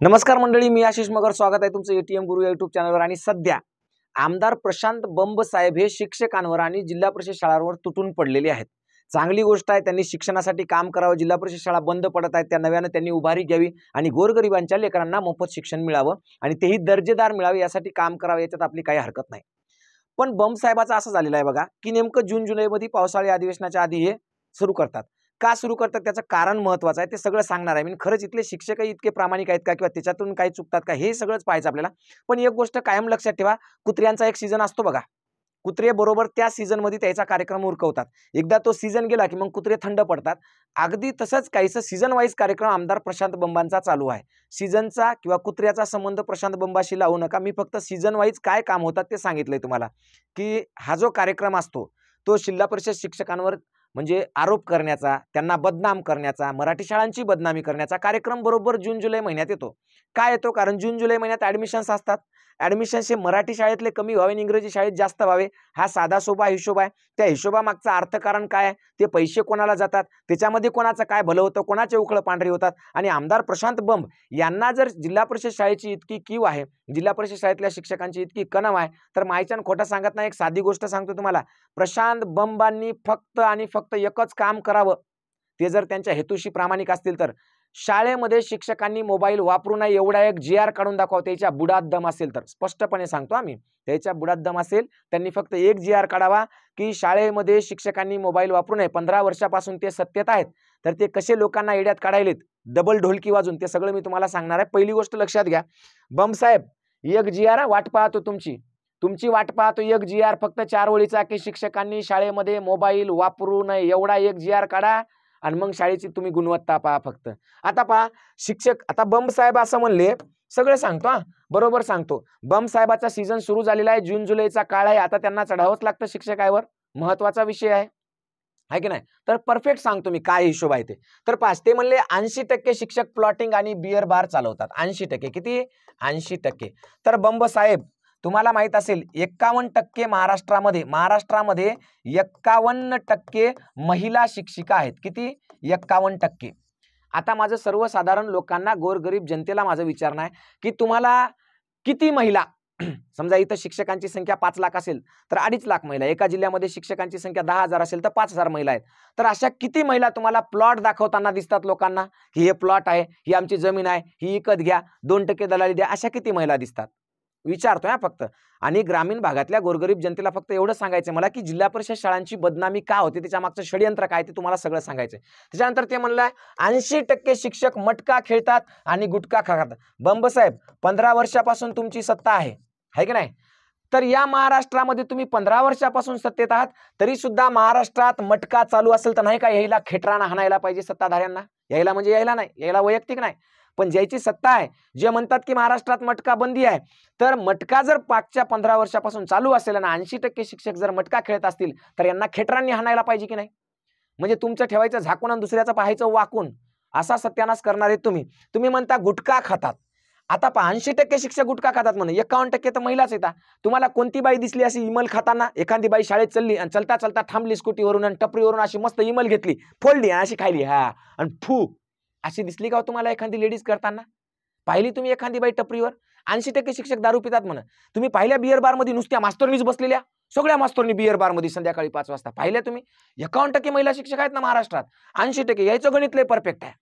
नमस्कार मंडळी, मी आशिष मगर. स्वागत आहे तुमचं एटीएम गुरु यूट्यूब चॅनलवर. आणि सध्या आमदार प्रशांत बंब साहेब हे शिक्षकांवर आणि जिल्हा परिषद शाळांवर तुटून पडलेले आहेत. चांगली गोष्ट आहे, त्यांनी शिक्षणासाठी काम करावं. जिल्हा परिषद शाळा बंद पडत आहेत, त्या नव्यानं त्यांनी उभारी घ्यावी आणि गोरगरिबांच्या लेकरांना मोफत शिक्षण मिळावं आणि तेही दर्जेदार मिळावे, यासाठी काम करावं. याच्यात आपली काही हरकत नाही. पण बंब साहेबाचं असं झालेलं आहे बघा, की नेमकं जून जुलैमध्ये पावसाळी अधिवेशनाच्या आधी हे सुरू करतात. का सुरू करतात त्याचं कारण महत्त्वाचं आहे, ते सगळं सांगणार आहे मी. खरंच इथले शिक्षकही इतके प्रामाणिक आहेत का, किंवा त्याच्यातून काही चुकतात का, हे सगळंच पाहायचं आपल्याला. पण एक गोष्ट कायम लक्षात ठेवा, कुत्र्यांचा एक सीझन असतो बघा. कुत्रे बरोबर त्या सीझनमध्ये त्याचा कार्यक्रम उरकवतात. एकदा तो सीझन गेला की मग कुत्रे थंड पडतात. अगदी तसंच काहीसं सीझन वाईज कार्यक्रम आमदार प्रशांत बंबांचा चालू आहे. सीझनचा किंवा कुत्र्याचा संबंध प्रशांत बंबाशी लावू नका. मी फक्त सीझन वाईज काय काम होतात ते सांगितलंय तुम्हाला, की हा जो कार्यक्रम असतो तो जिल्हा परिषद शिक्षकांवर म्हणजे आरोप करण्याचा, त्यांना बदनाम करण्याचा, मराठी शाळांची बदनामी करण्याचा कार्यक्रम बरोबर जून जुलै महिन्यात येतो. काय येतो? कारण जून जुलै महिन्यात ॲडमिशन्स असतात. ॲडमिशन्स हे मराठी शाळेतले कमी व्हावे आणि इंग्रजी शाळेत जास्त व्हावे, हा साधा सोपा हिशोब आहे. त्या हिशोबामागचा अर्थकारण काय आहे, ते पैसे कोणाला जातात, त्याच्यामध्ये कोणाचं काय भलं होतं, कोणाचे उखळ पांढरे होतात. आणि आमदार प्रशांत बंब यांना जर जिल्हा परिषद शाळेची इतकी कीव आहे, जिल्हा परिषद शाळेतल्या शिक्षकांची इतकी कणव आहे, तर मायच्यान खोटं सांगत नाही. एक साधी गोष्ट सांगतो तुम्हाला, प्रशांत बंबांनी फक्त आणि फक्त एकच काम करावं, ते जर त्यांच्या हेतूशी प्रामाणिक असतील तर शाळेमध्ये शिक्षकांनी मोबाईल वापरू नये एवढा एक GR काढून दाखवा. त्याच्या बुडात दम असेल तर, स्पष्टपणे सांगतो आम्ही, त्याच्या बुडात दम असेल त्यांनी फक्त एक GR काढावा, की शाळेमध्ये शिक्षकांनी मोबाईल वापरू नये. 15 वर्षापासून ते सत्तेत आहेत, तर ते कसे लोकांना येड्यात काढायलेत डबल ढोलकी वाजून, ते सगळं मी तुम्हाला सांगणार आहे. पहिली गोष्ट लक्षात घ्या, बंब साहेब एक GR वाट पाहतो, तुमची वाट पाहतो. एक GR फक्त 4 ओळीचा, की शिक्षकांनी शाळेमध्ये मोबाईल वापरू नये एवढा एक GR काढा आणि मग शाळेची तुम्ही गुणवत्ता पहा फक्त. आता पहा शिक्षक, आता बंब साहेब असं म्हणले, सगळं सांगतो हा, बरोबर सांगतो. बंब साहेबाचा सीझन सुरू झालेला आहे, जून जुलैचा काळ आहे. आता त्यांना चढावंच लागतं शिक्षकावर, महत्वाचा विषय आहे की नाही. तर परफेक्ट सांगतो मी काय हिशोब आहे ते. तर पाच ते म्हणले 80% शिक्षक प्लॉटिंग आणि बिअर बार चालवतात. 80% किती? 80%. तर बंब साहेब तुम्हाला माहित असेल 51% महाराष्ट्रामध्ये 51% महिला शिक्षिका आहेत. किती? 51%. आता माझं सर्वसाधारण लोकांना, गोरगरीब जनतेला माझं विचारणं आहे, की तुम्हाला किती महिला, समजा इथं शिक्षकांची संख्या 5 लाख असेल तर 2.5 लाख महिला, एका जिल्ह्यामध्ये शिक्षकांची संख्या 10,000 असेल तर 5,000 महिला आहेत. तर अशा किती महिला तुम्हाला प्लॉट दाखवताना दिसतात लोकांना, की हे प्लॉट आहे, ही आमची जमीन आहे, ही विकत घ्या, 2% दलाली द्या, अशा किती महिला दिसतात? विचारतोय हा फक्त. आणि ग्रामीण भागातल्या गोरगरीब जनतेला फक्त एवढं सांगायचं मला, की जिल्हा परिषद शाळांची बदनामी का होते, त्याच्या मागचं षडयंत्र काय, ते तुम्हाला सगळं सांगायचं. त्याच्यानंतर ते म्हणलंय 80% शिक्षक मटका खेळतात आणि गुटखा खातात. बंब साहेब 15 वर्षापासून तुमची सत्ता आहे की नाही. तर या महाराष्ट्रामध्ये तुम्ही 15 वर्षापासून सत्तेत आहात, तरी सुद्धा महाराष्ट्रात मटका चालू असेल तर नाही का यायला खेटराना हाणायला पाहिजे सत्ताधाऱ्यांना. यायला म्हणजे यायला नाही, यायला वैयक्तिक नाही, पण ज्याची सत्ता आहे, जे म्हणतात की महाराष्ट्रात मटका बंदी आहे, तर मटका जर मागच्या 15 वर्षापासून चालू असेल ना, 80% शिक्षक जर मटका खेळत असतील तर यांना खेटरांनी हाणायला पाहिजे की नाही. म्हणजे तुमचं ठेवायचं झाकून आणि दुसऱ्याचं पाहायचं वाकून, असा सत्यानाश करणार आहेत तुम्ही म्हणता गुटखा खातात. आता 80% शिक्षक गुटखा खातात म्हणे, 51% तर महिलाच येतात. तुम्हाला कोणती बाई दिसली अशी इमल खाताना? एखादी बाई शाळेत चालली आणि चलता चलता थांबली स्कूटीवरून आणि टपरीवरून अशी मस्त इमल घेतली, फोडली आणि अशी खायली, हा आणि फू, अशी दिसली का तुम्हाला एखादी लेडीज करताना? पाहिली तुम्ही एखादी बाई टपरीवर? 80% शिक्षक दारू पितात म्हणा. तुम्ही पाहिल्या बिअर बार मध्ये नुसत्या मास्तरनीच बसलेल्या, सगळ्या मास्तरनी बिअर बार मध्ये संध्याकाळी 5 वाजता पाहिल्या तुम्ही? 51% महिला शिक्षक आहेत ना महाराष्ट्रात. 80% यायचं गणित लय परफेक्ट आहे.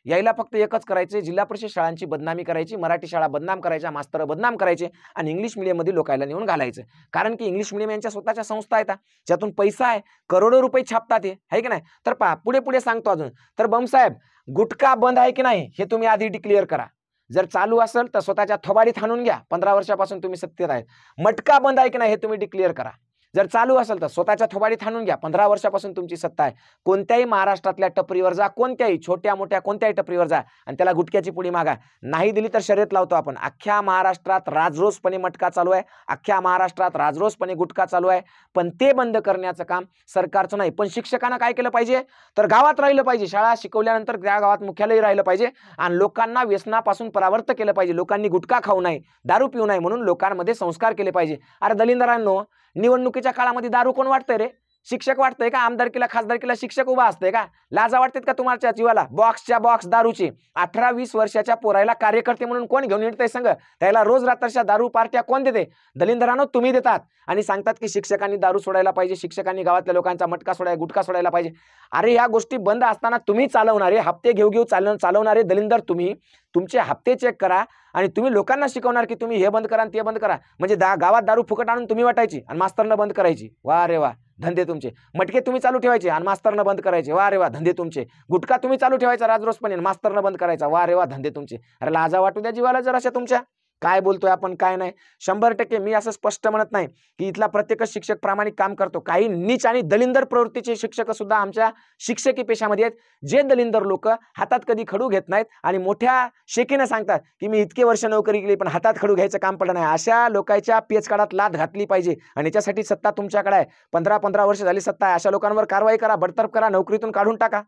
यायला फक्त एकच करायचे, जिल्हा परिषद शाळांची बदनामी करायची, मराठी शाळा बदनाम करायच्या, मास्तर बदनाम करायचे आणि इंग्लिश मीडियम मध्ये लोकायला नेऊन घालायचं. कारण की इंग्लिश मीडियम यांच्या स्वतःच्या संस्था आहेत, ज्यातून पैसा आहे, करोडो रुपये छापतात, आहे की नाही. तर पहा पुढे सांगतो अजून. तर बंब साहेब गुटखा बंद आहे की नाही हे तुम्ही आधी डिक्लेअर करा. जर चालू असेल तर स्वतःच्या थोबाडीत हाणून घ्या, 15 वर्षापासून तुम्ही सत्तेत आहे. मटका बंद आहे की नाही हे तुम्ही डिक्लेअर करा. जर चालू असेल तर स्वतःच्या थोबाडीत हाणून घ्या, 15 वर्षापासून तुमची सत्ता आहे. कोणत्याही महाराष्ट्रातल्या टपरीवर जा, कोणत्याही छोट्या मोठ्या कोणत्याही टपरीवर जा आणि त्याला गुटख्याची पुडी मागा. नाही दिली तर शर्यत लावतो आपण. अख्ख्या महाराष्ट्रात राजरोसपणे मटका चालू आहे, अख्ख्या महाराष्ट्रात राजरोसपणे गुटखा चालू आहे. पण ते बंद करण्याचं काम सरकारचं नाही. पण शिक्षकांना काय केलं पाहिजे, तर गावात राहिलं पाहिजे. शाळा शिकवल्यानंतर त्या गावात मुख्यालय राहिलं पाहिजे आणि लोकांना व्यसनापासून परावृत्त केलं पाहिजे. लोकांनी गुटखा खाऊ नये, दारू पिऊ नये म्हणून लोकांमध्ये संस्कार केले पाहिजे. अरे दलिंदरांनो, निवडणुकीच्या काळामध्ये दारू कोण वाटतंय रे? शिक्षक वाटतंय का? आमदारकीला खासदारकीला शिक्षक उभा असतंय का? लाजा वाटतात का तुम्हाला जीवाला? बॉक्सच्या बॉक्स दारूची 18-20 वर्षाच्या पोरायला कार्यकर्ते म्हणून कोण घेऊन येतंय संघ? त्याला रोज रात्रच्या दारू पार्ट्या कोण देते? दलिंदरांनो तुम्ही देतात आणि सांगतात की शिक्षकांनी दारू सोडायला पाहिजे, शिक्षकांनी गावातल्या लोकांचा मटका सोडायला, गुटखा सोडायला पाहिजे. अरे या गोष्टी बंद असताना तुम्ही चालवणारे, हप्ते घेऊ चालवणारे दलिंदर तुम्ही, तुमचे हप्ते चेक करा आणि तुम्ही लोकांना शिकवणार की तुम्ही हे बंद करा आणि ते बंद करा. म्हणजे गावात दारू फुकट आणून तुम्ही वाटायची आणि मास्तरनं बंद करायची. वा रे वा, धंदे तुमचे. मटके तुम्ही चालू ठेवायचे आणि मास्तरनं बंद करायचे. वा रे वा, धंदे तुमचे. गुटखा तुम्ही चालू ठेवायचा राजरोसपणे आणि मास्तरनं बंद करायचा. वा रे वा, धंदे तुमचे. अरे लाजा वाटू द्या जीवाला जराशा तुमच्या. काय बोलतोय आपण काय नाही. 100% मी असं स्पष्ट म्हणत नाही की इथला प्रत्येकच शिक्षक प्रामाणिक काम करतो. काही नीच आणि दलिंदर प्रवृत्तीचे शिक्षक सुद्धा आमच्या शिक्षकी पेशामध्ये आहेत. जे दलिंदर लोक हातात कधी खडू घेत नाहीत आणि मोठ्या शेकीने सांगतात की मी इतके वर्ष नोकरी केली पण हातात खडू घ्यायचं काम पडलं नाही, अशा लोकांच्या पेचकाडात लाथ घातली पाहिजे. आणि याच्यासाठी सत्ता तुमच्याकडे आहे. 15 वर्ष झाली सत्ता आहे. अशा लोकांवर कारवाई करा, बडतर्फ करा, नोकरीतून काढून टाका.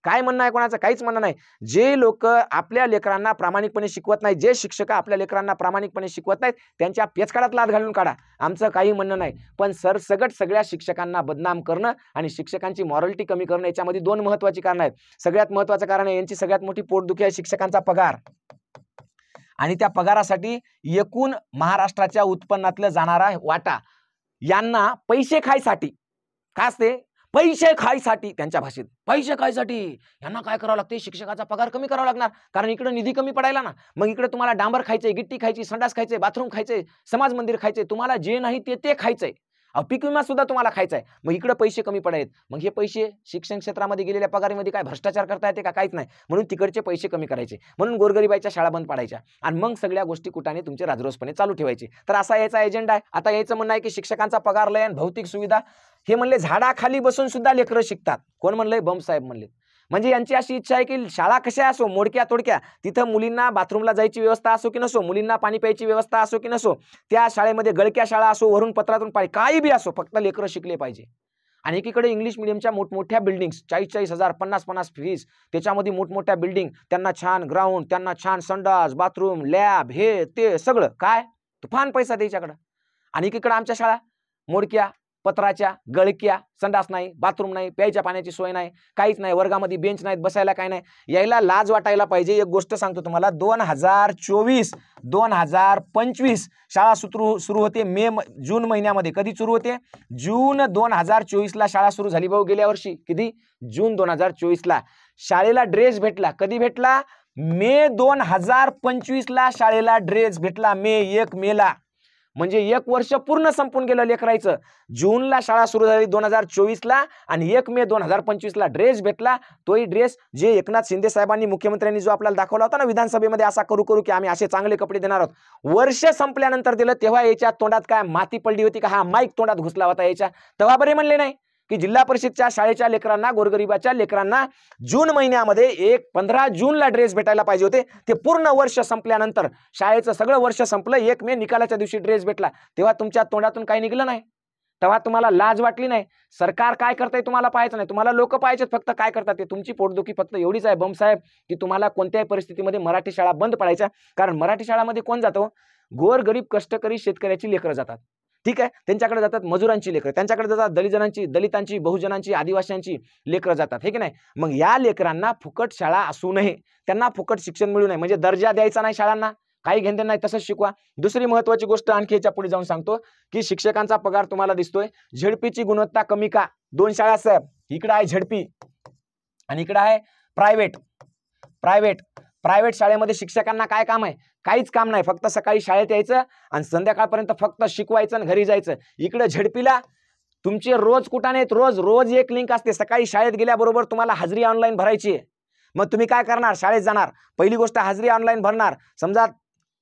काय म्हणणं आहे कोणाचं? काहीच म्हणणं नाही. जे लोक आपल्या लेकरांना प्रामाणिकपणे शिकवत नाही, जे शिक्षक आपल्या लेकरांना प्रामाणिकपणे शिकवत नाहीत, त्यांच्या पेचकाडात लाथ घालून काढा. आमचं काही म्हणणं नाही. पण सरसगट सगळ्या शिक्षकांना बदनाम करणं आणि शिक्षकांची मॉरॅलिटी कमी करणं, याच्यामध्ये 2 महत्त्वाची कारणं आहेत. सगळ्यात महत्त्वाचं कारण आहे यांची सगळ्यात मोठी पोटदुखी आहे शिक्षकांचा पगार. आणि त्या पगारासाठी एकूण महाराष्ट्राच्या उत्पन्नातलं जाणारा वाटा यांना पैसे खायसाठी, खास ते पैसे खायसाठी, त्यांच्या भाषेत पैसे खायसाठी यांना काय करावं लागते? शिक्षकाचा पगार कमी करावा लागणार. कारण इकडे निधी कमी पडायला ना. मग इकडे तुम्हाला डांबर खायचंय, गिट्टी खायची, संडास खायचंय, बाथरूम खायचंय, समाज मंदिर खायचंय, तुम्हाला जे नाही ते खायचंय. पीक विमा सुद्धा तुम्हाला खायचा आहे. मग इकडे पैसे कमी पडायत. मग हे पैसे शिक्षण क्षेत्रामध्ये गेलेल्या पगारीमध्ये काय भ्रष्टाचार करता येते का? काहीच नाही. म्हणून तिकडचे पैसे कमी करायचे, म्हणून गोरगरिबाच्या शाळा बंद पाडायच्या आणि मग सगळ्या गोष्टी कुठाने तुमचे राजरोसपणे चालू ठेवायचे. तर असा याचा एजेंडा आहे. आता याचं म्हणणं आहे की शिक्षकांचा पगार लय आणि भौतिक सुविधा. हे म्हणले झाडाखाली बसून सुद्धा लेकरं शिकतात. कोण म्हणलंय? बम साहेब म्हणले. म्हणजे यांची अशी इच्छा आहे की शाळा कशा असो, मोडक्या तोडक्या, तिथं मुलींना बाथरूमला जायची व्यवस्था असो की नसो, मुलींना पाणी प्यायची व्यवस्था असो की नसो, त्या शाळेमध्ये गळक्या शाळा असो, वरून पत्रातून पाणी, काही बी असो, फक्त लेकरं शिकले पाहिजे. आणि एकीकडे इंग्लिश मिडियमच्या मोठमोठ्या बिल्डिंग्स, 40,000 50,000 फीस, त्याच्यामध्ये मोठमोठ्या बिल्डिंग, त्यांना छान ग्राउंड, त्यांना छान संडास, बाथरूम, लॅब, हे ते सगळं काय तुफान पैसा द्यायच्याकडं. आणि एकीकडे आमच्या शाळा मोडक्या, पत्राच्या, गळक्या, संडास नाही, बाथरूम नाही, प्यायच्या पाण्याची सोय नाही, काहीच नाही, वर्गामध्ये बेंच नाहीत, बसायला काय नाही. यायला लाज वाटायला पाहिजे. एक गोष्ट सांगतो तुम्हाला, 2024-2025 शाळा सुरू होते जून महिन्यामध्ये. कधी सुरू होते? जून 2024ला शाळा सुरू झाली भाऊ. गेल्या वर्षी किती? जून 2024ला शाळेला ड्रेस भेटला. कधी भेटला? मे 2025ला शाळेला ड्रेस भेटला. मे 1 मेला. म्हणजे 1 वर्ष पूर्ण संपून गेलं लेकरायचं. जूनला शाळा सुरू झाली 2024ला आणि 1 मे 2025ला ड्रेस भेटला. तोही ड्रेस जे एकनाथ शिंदे साहेबांनी, मुख्यमंत्र्यांनी जो आपल्याला दाखवला होता ना विधानसभेमध्ये, असा करू की आम्ही असे चांगले कपडे देणार आहोत, वर्ष संपल्यानंतर दिलं. तेव्हा याच्या तोंडात काय माती पडली होती का? हा माईक तोंडात घुसला होता याच्या. तेव्हा बरे म्हणले नाही की जिल्हा परिषदच्या शाळेच्या लेकरांना, गोरगरिबाच्या लेकरांना जून महिन्यामध्ये 15 जूनला ड्रेस भेटायला पाहिजे होते. ते पूर्ण वर्ष संपल्यानंतर, शाळेचं सगळं वर्ष संपलं, 1 मे निकालाच्या दिवशी ड्रेस भेटला. तेव्हा तुमच्या तोंडातून काही निघलं नाही. तेव्हा तुम्हाला लाज वाटली नाही. सरकार काय करतंय तुम्हाला पाहायचं नाही. तुम्हाला लोक पाहायचे फक्त काय करतात ते. तुमची पोटदुखी फक्त एवढीच आहे बमसाहेब की तुम्हाला कोणत्याही परिस्थितीमध्ये मराठी शाळा बंद पडायच्या. कारण मराठी शाळामध्ये कोण जातो? गोरगरीब कष्टकरी शेतकऱ्याची लेकरं जातात. ठीक आहे, त्यांच्याकडे जातात मजुरांची लेकरं, त्यांच्याकडे जातात दलितांची, बहुजनांची, आदिवासींची लेकरं जातात, हे की नाही. मग या लेकरांना फुकट शाळा असू नये, त्यांना फुकट शिक्षण मिळू नये, म्हणजे दर्जा द्यायचा नाही शाळांना, काही घेणं नाही, तसंच शिकवा. दुसरी महत्वाची गोष्ट आणखी याच्या पुढे जाऊन सांगतो की शिक्षकांचा पगार तुम्हाला दिसतोय. झेडपीची गुणवत्ता कमी का? 2 शाळा साहेब, इकडे आहे झेडपी आणि इकडे आहे प्रायव्हेट शाळेमध्ये शिक्षकांना काय काम आहे? काहीच काम नाही. फक्त सकाळी शाळेत यायचं आणि संध्याकाळपर्यंत फक्त शिकवायचं आणि घरी जायचं. इकडे झेडपीला तुमचे रोज कुठाने रोज एक लिंक असते. सकाळी शाळेत गेल्याबरोबर तुम्हाला हाजरी ऑनलाईन भरायची आहे. मग तुम्ही काय करणार? शाळेत जाणार, पहिली गोष्ट हाजरी ऑनलाईन भरणार. समजा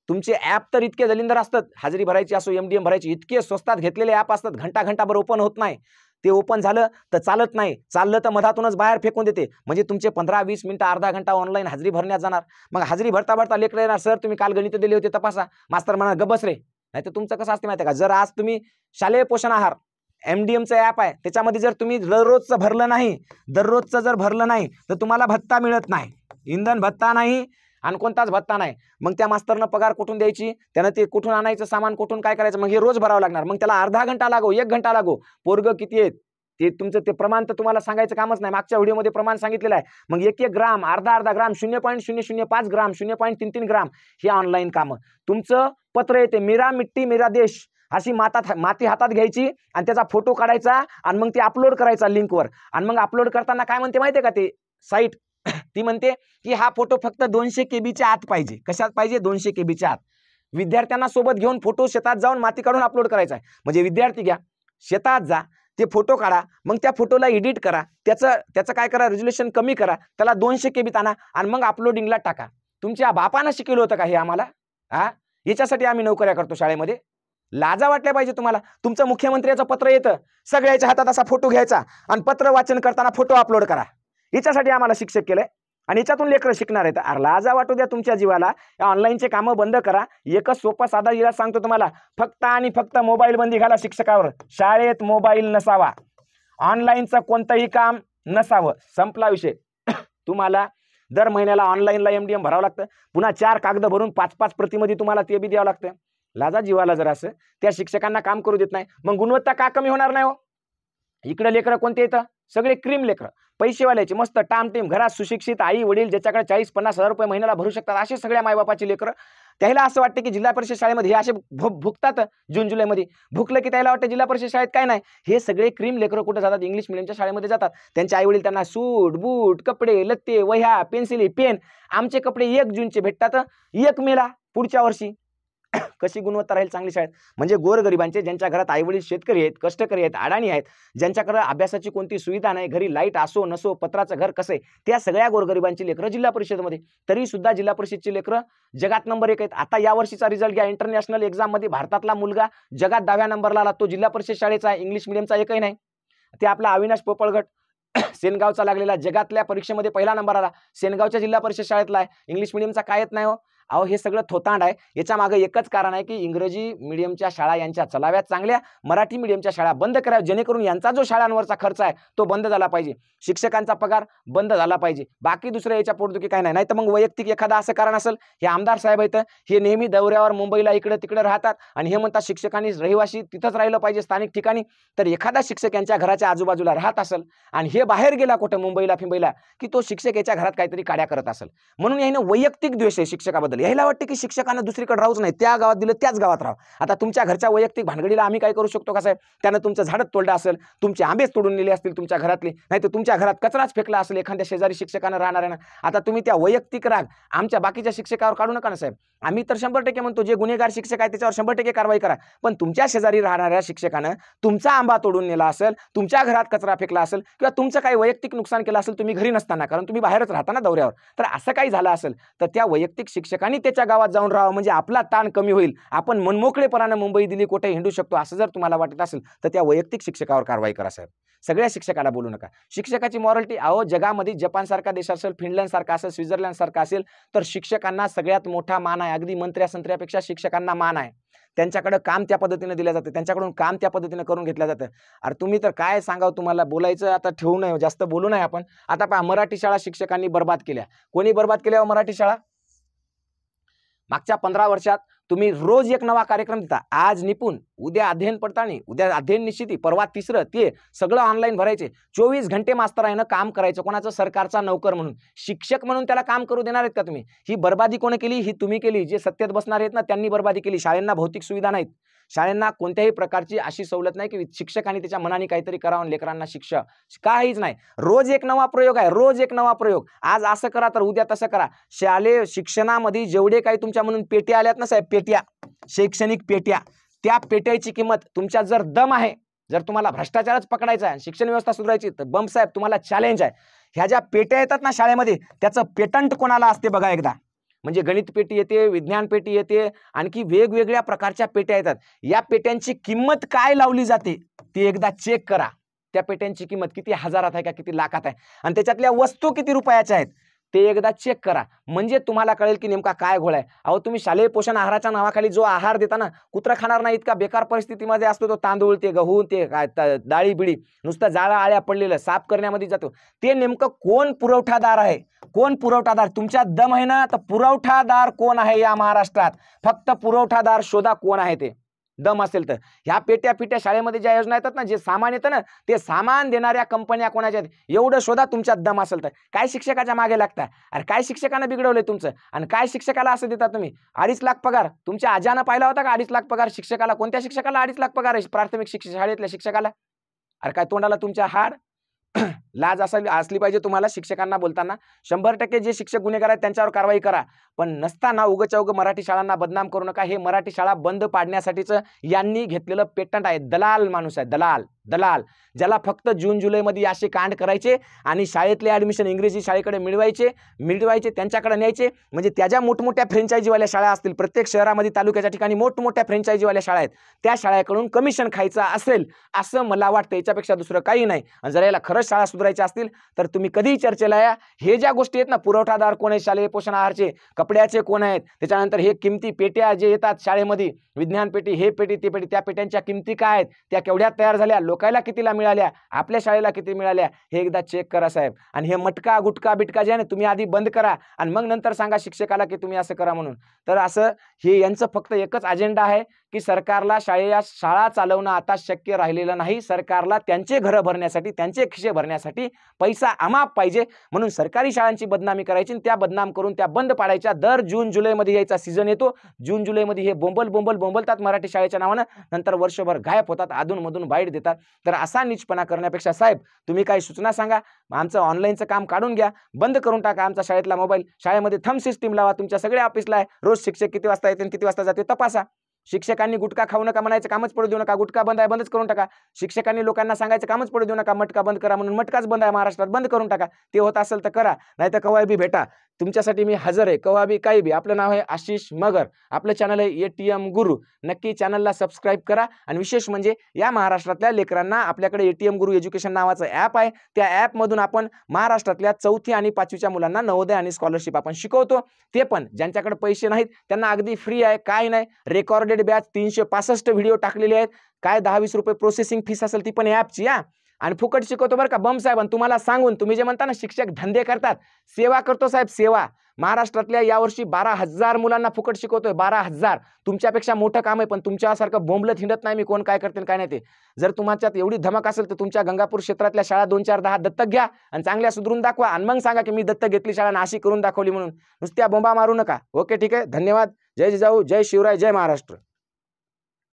तुमचे ॲप तर इतके दलिंदर असतात, हाजरी भरायची असो, MDM भरायची, इतके स्वस्तात घेतलेले ॲप असतात, घंटाभर ओपन होत नाही. ते ओपन झालं तर चालत नाही, चाललं तर मधातूनच बाहेर फेकून देते. म्हणजे तुमचे 15-20 मिनिटं, अर्धा घंटा ऑनलाईन हाजरी भरण्यात जाणार. मग हाजरी भरता लेकरं येणार, सर तुम्ही काल गणित दिले होते तपासा. मास्तर म्हणा गबस रे. नाही तर तुमचं कसं असते माहिती आहे का? जर आज तुम्ही शालेय पोषण आहार MDMचं ॲप आहे, त्याच्यामध्ये जर तुम्ही दररोजचं भरलं नाही तर तुम्हाला भत्ता मिळत नाही, इंधन भत्ता नाही आणि कोणताच भत्ता नाही. मग त्या मास्तरनं पगार कुठून द्यायची? त्यानं ते कुठून आणायचं सामान, कुठून काय करायचं? मग हे रोज भरावं लागणार. मग त्याला अर्धा घंटा लागो, 1 घंटा लागो. पोरगं किती आहेत? ते तुमचं ते प्रमाण तर तुम्हाला सांगायचं कामच नाही, मागच्या व्हिडिओमध्ये प्रमाण सांगितलेलं आहे. मग 1-1 ग्राम, अर्धा ग्राम, 0.005 ग्राम, 0.33 ग्राम हे ऑनलाईन कामं. तुमचं पत्र येते, मेरा मिट्टी मेरा देश, अशी माती हातात घ्यायची आणि त्याचा फोटो काढायचा आणि मग ते अपलोड करायचा लिंकवर. आणि मग अपलोड करताना काय म्हणते माहितीये का ते साईट, ती म्हणते की हा फोटो फक्त 200 KB आत पाहिजे. कशात पाहिजे? 200 KB आत. विद्यार्थ्यांना सोबत घेऊन फोटो शेतात जाऊन माती काढून अपलोड करायचा आहे. म्हणजे विद्यार्थी घ्या, शेतात जा, ते फोटो काढा, मग त्या फोटोला एडिट करा, त्याचं काय करा, रेझोल्युशन कमी करा, त्याला 200 KB आणा आणि मग अपलोडिंगला टाका. तुमच्या बापानं शिकवलं होतं का हे आम्हाला? याच्यासाठी आम्ही नोकऱ्या करतो शाळेमध्ये. लाजा वाटल्या पाहिजे तुम्हाला. तुमचं मुख्यमंत्र्याचं पत्र येतं, सगळ्याच्या हातात असा फोटो घ्यायचा आणि पत्र वाचन करताना फोटो अपलोड करा. याच्यासाठी आम्हाला शिक्षक केलंय आणि याच्यातून लेकरं शिकणार आहेत. अरे लाजा वाटू द्या तुमच्या जीवाला. या ऑनलाईनचे कामं बंद करा. एकच सोपा साधा इलाज सांगतो तुम्हाला, फक्त आणि फक्त मोबाईल बंदी घाला शिक्षकावर. शाळेत मोबाईल नसावा, ऑनलाईनचं कोणतंही काम नसावं, संपला विषय. तुम्हाला दर महिन्याला ऑनलाईनला MDM भरावं लागतं, पुन्हा 4 कागद भरून 5-5 प्रतिमध्ये तुम्हाला ते बी द्यावं लागतं. लाजा जीवाला जर असं त्या शिक्षकांना काम करू देत नाही, मग गुणवत्ता का कमी होणार नाही हो? इकडे लेकरं कोणते येतं? सगळे क्रीम लेकरं, पैसेवाल्याचे, मस्त टामटीम, घरात सुशिक्षित आई वडील ज्याच्याकडे 40-50 हजार रुपये महिन्याला भरू शकतात, असे सगळ्या मायबापाची लेकरं. त्याला असं वाटतं की जिल्हा परिषद शाळेमध्ये हे असे भुकतात जून जुलैमध्ये. भुकलं की त्याला वाटतं जिल्हा परिषद शाळेत काय नाही. हे सगळे क्रीम लेकरं कुठे जातात? इंग्लिश मिडियमच्या शाळेमध्ये जातात. त्यांचे आई वडील त्यांना सूट बूट, कपडे लत्ते, वह्या, पेन्सिली, पेन. आमचे कपडे 1 जूनचे भेटतात, 1 मेला पुढच्या वर्षी. कशी गुणवत्ता राहील चांगली शाळेत? म्हणजे गोरगरिबांचे, ज्यांच्या घरात आईवडील शेतकरी आहेत, कष्टकरी आहेत, अडाणी आहेत, ज्यांच्याकडे अभ्यासाची कोणती सुविधा नाही, घरी लाईट असो नसो, पत्राचं घर कसं आहे, त्या सगळ्या गोरगरिबांची लेकरं जिल्हा परिषदमध्ये. तरी सुद्धा जिल्हा परिषदची लेकरं जगात नंबर 1 आहेत. आता या वर्षीचा रिझल्ट घ्या, इंटरनॅशनल एक्झाम मध्ये भारतातला मुलगा जगात 10व्या नंबरला आला. तो जिल्हा परिषद शाळेचा आहे, इंग्लिश मिडियमचा एकही नाही. ते आपला अविनाश पोपळगट सेनगावचा लागलेला, जगातल्या परीक्षेमध्ये पहिला नंबर आला, सेनगावच्या जिल्हा परिषद शाळेतला आहे. इंग्लिश मिडियमचा काय येत नाही हो? अहो हे सगळं थोतांड आहे. याच्या मागे एकच कारण आहे की इंग्रजी मिडियमच्या शाळा यांच्या चलाव्यात चांगल्या, मराठी मिडियमच्या शाळा बंद कराव्या, जेणेकरून यांचा जो शाळांवरचा खर्च आहे तो बंद झाला पाहिजे, शिक्षकांचा पगार बंद झाला पाहिजे. बाकी दुसरं याच्या पोटदुखी काय नाही. नाही तर मग वैयक्तिक एखादा असं कारण असेल, हे आमदार साहेब आहेत, हे नेहमी दौऱ्यावर मुंबईला इकडे तिकडे राहतात आणि हे म्हणतात शिक्षकांनी रहिवासी तिथंच राहिलं पाहिजे स्थानिक ठिकाणी. तर एखादा शिक्षक यांच्या घराच्या आजूबाजूला राहत असेल आणि हे बाहेर गेला कुठं मुंबईला फिंबईला, की तो शिक्षक याच्या घरात काहीतरी काड्या करत असेल, म्हणून याने वैयक्तिक द्वेष आहे शिक्षकाबद्दल. याला वाटते की शिक्षकांना दुसरीकडे राहूच नाही, त्या गावात दिलं त्याच गावात राहा. आता तुमच्या घरच्या वैयक्तिक भानगडीला आम्ही काय करू शकतो का साहेब? त्यानं तुमचं झाडच तोडलं असेल, तुमचे आंबेच तोडून नेले असतील तुमच्या घरातले, नाही तर तुमच्या घरात कचराच फेकला असेल एखाद्या शेजारी शिक्षकानं राहणाऱ्यानं. आता तुम्ही त्या वैयक्तिक राग आमच्या बाकीच्या शिक्षकावर काढू नका ना साहेब. आम्ही तर 100% म्हणतो, जे गुन्हेगार शिक्षक आहे त्याच्यावर 100% कारवाई करा. पण तुमच्या शेजारी राहणाऱ्या शिक्षकानं तुमचा आंबा तोडून नेला असेल, तुमच्या घरात कचरा फेकला असेल, किंवा तुमचं काही वैयक्तिक नुकसान केलं असेल तुम्ही घरी नसताना, कारण तुम्ही बाहेरच राहता ना दौऱ्यावर, तर असं काही झालं असेल तर त्या वैयक्तिक शिक्षकांनी त्याच्या गावात जाऊन राहावं, म्हणजे आपला ताण कमी होईल. आपण मनमोकळेपणानं मुंबई दिल्ली कुठे हिंडू शकतो असं जर तुम्हाला वाटत असेल तर त्या वैयक्तिक शिक्षकावर कारवाई करा साहेब. सगळ्या शिक्षकाला बोलू नका. शिक्षकाची मॉरॅलिटी, अहो जगामध्ये जपानसारखा देश असेल, फिनलंड सारखा असेल, स्वित्झर्लंड सारखा असेल, तर शिक्षकांना सगळ्यात मोठा मान आहे. अगदी मंत्र्या-संत्र्यापेक्षा शिक्षकांना मान आहे. त्यांच्याकडे काम त्या पद्धतीने दिलं जातं, त्यांच्याकडून काम त्या पद्धतीने करून घेतलं जातं. अरे तुम्ही तर काय सांगावं, तुम्हाला बोलायचं आता ठेवू नये, जास्त बोलू नये आपण. आता पहा, मराठी शाळा शिक्षकांनी बर्बाद केल्या. कोणी बर्बाद केल्या मराठी शाळा? मागच्या 15 वर्षात तुम्ही रोज एक नवा कार्यक्रम देता. आज निपुण, उद्या अध्ययन पडताळणी, उद्या अध्ययन निश्चिती, परवा तिसरं, ते सगळं ऑनलाईन भरायचे. 24 घंटे मास्तर आहे ना काम करायचं. कोणाचं? सरकारचा नोकर म्हणून. शिक्षक म्हणून त्याला काम करू देणार आहेत का तुम्ही? ही बर्बादी कोणी केली? ही तुम्ही केली. जे सत्तेत बसणार आहेत ना त्यांनी बर्बादी केली. शाळांना भौतिक सुविधा नाहीत, शाळांना कोणत्याही प्रकारची अशी सवलत नाही की शिक्षकांनी त्याच्या मनाने काहीतरी करावं, लेकरांना शिक्षा काहीच नाही. रोज एक नवा प्रयोग आहे, रोज एक नवा प्रयोग. आज असं करा तर उद्या तसं करा. शालेय शिक्षणामध्ये जेवढे काही तुमच्या म्हणून पेट्या आल्यात ना साहेब, पेट्या, शैक्षणिक पेट्या, त्या पेट्याची किंमत, तुमच्या जर दम आहे, जर तुम्हाला भ्रष्टाचारच पकडायचा आहे, शिक्षण व्यवस्था सुधारायची, तर बम साहेब तुम्हाला चॅलेंज आहे. ह्या ज्या पेट्या येतात ना शाळेमध्ये, त्याचं पेटंट कोणाला असते बघा एकदा. म्हणजे गणित पेटी येते, विज्ञान पेटी येते, आणखी वेगवेगळ्या प्रकारच्या पेट्या येतात. या पेट्यांची किंमत काय लावली जाते ते एकदा चेक करा. त्या पेट्यांची किंमत किती हजारात आहे का किती लाखात आहे, आणि त्याच्यातल्या वस्तू किती रुपयाच्या आहेत ते एकदा चेक करा. म्हणजे तुम्हाला कळेल की नेमका काय घोळ आहे. अहो तुम्ही शालेय पोषण आहाराच्या नावाखाली जो आहार देता ना, कुत्रा खाणार नाही इतका बेकार परिस्थितीमध्ये असतो तो. तांदूळ, ते गहू, ते डाळी बिडी, नुसतं जाळा आळ्या पडलेलं साफ करण्यामध्ये जातो. ते नेमकं कोण पुरवठादार आहे? कोण पुरवठादार? तुमच्या दम आहे ना, तर पुरवठादार कोण आहे या महाराष्ट्रात? फक्त पुरवठादार शोधा कोण आहे ते. दम असेल तर. ह्या पेट्या फिट्या शाळेमध्ये ज्या योजना येतात ना, जे सामान येतं ना, ते सामान देणाऱ्या कंपन्या कोणाच्या आहेत एवढं शोधा तुमच्यात दम असेल तर. काय शिक्षकाच्या मागे लागता? अरे काय शिक्षकांना बिघडवलंय तुमचं? आणि काय शिक्षकाला असं देता तुम्ही 2.5 लाख पगार? तुमच्या आजानं पाहिला होता का 2.5 लाख पगार शिक्षकाला? कोणत्या शिक्षकाला 2.5 लाख पगार आहे प्राथमिक शिक्षण शाळेतल्या शिक्षकाला? अरे काय तोंडाला तुमच्या हाड लाज असली पाहिजे तुम्हाला शिक्षकांना बोलताना. 100% जे शिक्षक गुन्हेगार आहेत त्यांच्यावर कारवाई करा, पण नसताना उगाच्या उगा मराठी शाळांना बदनाम करू नका. हे मराठी शाळा बंद पाडण्यासाठीच यांनी घेतलेलं पेटंट आहे. दलाल माणूस आहे, दलाल दलाल, ज्याला फक्त जून जुलैमध्ये असे कांड करायचे आणि शाळेतले ऍडमिशन इंग्रजी शाळेकडे मिळवायचे त्यांच्याकडे न्यायचे. म्हणजे त्याच्या मोठमोठ्या फ्रँचायझीवाल्या शाळा असतील, प्रत्येक शहरामध्ये तालुक्याच्या ठिकाणी मोठमोठ्या फ्रँचायझीवाल्या शाळा आहेत, त्या शाळेकडून कमिशन खायचं असेल असं मला वाटतं. याच्यापेक्षा दुसरं काही नाही. आणि जर याला खरंच शाळा सुधारायच्या असतील तर तुम्ही कधीही चर्चेला या. हे ज्या गोष्टी आहेत ना, पुरवठादार कोण आहेत, शालेय पोषण आहारचे, कपड्याचे कोण आहेत, त्याच्यानंतर हे किमती पेट्या जे येतात शाळेमध्ये, विज्ञान पेटी, हे पेटी ते पेटी, त्या पेट्यांच्या किमती काय आहेत, त्या केवढ्या तयार झाल्या, लोकायला कितीला मिळाल्या, आपल्या शाळेला किती मिळाल्या, हे एकदा चेक करा साहेब. आणि हे मटका गुटका बिटका जे आहे ना, तुम्ही आधी बंद करा आणि मग नंतर सांगा शिक्षकाला की तुम्ही असं करा म्हणून. तर असं हे यांचं फक्त एकच अजेंडा आहे की सरकारला शाळा चालवणं आता शक्य राहिलेलं नाही. सरकारला त्यांचे घरं भरण्यासाठी, त्यांचे खिसे भरण्यासाठी पैसा अमाप पाहिजे, म्हणून सरकारी शाळांची बदनामी करायची, त्या बदनाम करून त्या बंद पाडायच्या. दर जून जुलैमध्ये यायचा सीझन येतो. जून जुलैमध्ये हे बोंबलतात मराठी शाळेच्या नावानं, नंतर वर्षभर गायब होतात, अधूनमधून बाईट देतात. तर असा नीचपणा करण्यापेक्षा साहेब तुम्ही काही सूचना सांगा. आमचं ऑनलाईनचं काम काढून घ्या, बंद करून टाका आमचा शाळेतला मोबाईल. शाळेमध्ये थंब सिस्टीम लावा, तुमच्या सगळ्या ऑफिसला आहे. रोज शिक्षक किती वाजता येते किती वाजता जाते तपासा. शिक्षकांनी गुटखा खाऊ नका म्हणायचं कामच पडू देऊ नका. गुटखा बंद आहे, बंदच करून टाका. शिक्षकांनी लोकांना सांगायचं कामच पडू देऊ नका, मटका बंद करा म्हणून. मटकाच बंद आहे महाराष्ट्रात, बंद करून टाका. ते होत असेल तर करा, नाही तर कवाय बी भेटा, तुमच्यासाठी मी हजर आहे. कवा बी काही बी. आपलं नाव आहे आशिष मगर, आपलं चॅनल आहे ATM गुरु. नक्की चॅनलला सबस्क्राईब करा. आणि विशेष म्हणजे या महाराष्ट्रातल्या लेकरांना आपल्याकडे ATM गुरु एज्युकेशन नावाचं ॲप आहे. त्या ॲपमधून आपण महाराष्ट्रातल्या 4थी आणि 5वीच्या मुलांना नवोदय आणि स्कॉलरशिप आपण शिकवतो. ते पण ज्यांच्याकडे पैसे नाहीत त्यांना अगदी फ्री आहे, काय नाही. रेकॉर्डेड बॅच 365 व्हिडिओ टाकलेले आहेत. काय 10-20 रुपये प्रोसेसिंग फीस असेल ती पण ॲपची या. आणि फुकट शिकवतो बरं का बम साहेब. आणि तुम्हाला सांगून, तुम्ही जे म्हणता ना शिक्षक धंदे करतात, सेवा करतो साहेब, सेवा. महाराष्ट्रातल्या यावर्षी 12,000 मुलांना फुकट शिकवतोय. 12,000. तुमच्यापेक्षा मोठं काम आहे, पण तुमच्यासारखं बोंबलत हिंडत नाही मी, कोण काय करते काय नाही ते. जर तुमच्यात एवढी धमक असेल तर तुमच्या गंगापूर क्षेत्रातल्या शाळा 2-4-10 दत्तक घ्या आणि चांगल्या सुधरून दाखवा. आणि मग सांगा की मी दत्तक घेतली शाळा नाशी करून दाखवली म्हणून. नुसत्या बोंबा मारू नका. ओके, ठीक आहे, धन्यवाद. जय जिजाऊ, जय शिवराय, जय महाराष्ट्र.